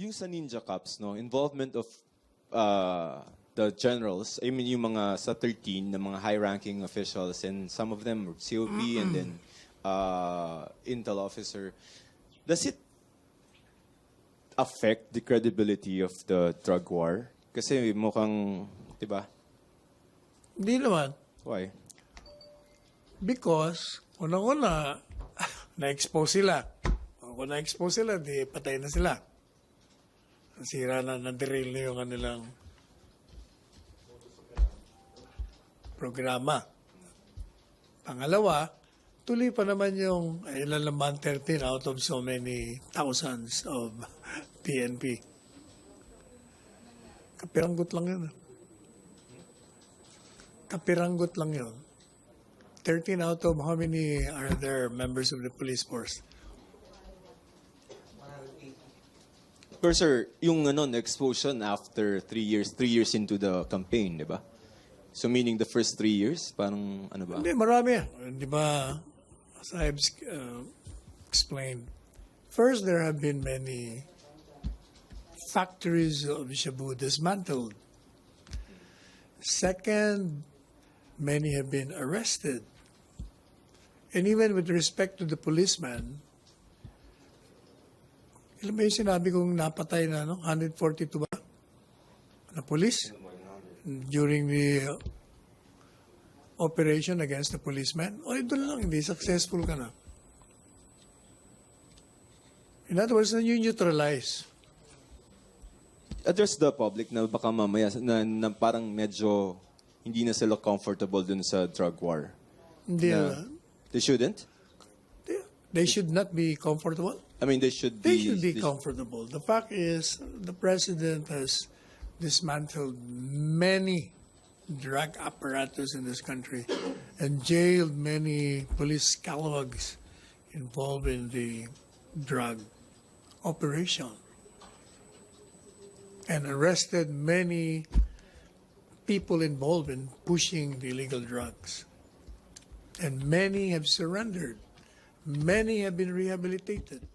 yung sa Ninja Cops, no, involvement of the generals, I mean yung mga sa 13 na mga high-ranking officials, and some of them were COP and then intel officer. Does it affect the credibility of the drug war? Kasi mukhang, di ba? Hindi naman. Why? Because, unang-una, na-expose sila. Kung na-expose sila, di patay na sila. Nasira na, na-derail na yung kanilang programa. Pangalawa, tuloy pa naman yung ilan naman 13 out of so many thousands of PNP. Kapiranggot lang yun. Kapiranggot lang yun. 13 out of how many are there members of the police force? Pero sir, yung expulsion after 3 years into the campaign, di ba? So meaning the first 3 years, parang ano ba? Hindi, marami. Di ba, as I've explained, first there have been many factories of Shabu dismantled. Second, many have been arrested. And even with respect to the policeman, ilan ba yung sinabi kong napatay na, 142 ba? Na police? During the operation against the policeman? O, ito lang, hindi successful ka na. In other words, you neutralize. Address the public na baka mamaya na parang medyo hindi na sila comfortable dun sa drug war. Hindi They shouldn't? They should not be comfortable. I mean, they should be... They should be comfortable. The fact is, the president has dismantled many drug apparatus in this country and jailed many police scalawags involved in the drug operation and arrested many people involved in pushing the illegal drugs. And many have surrendered. Many have been rehabilitated.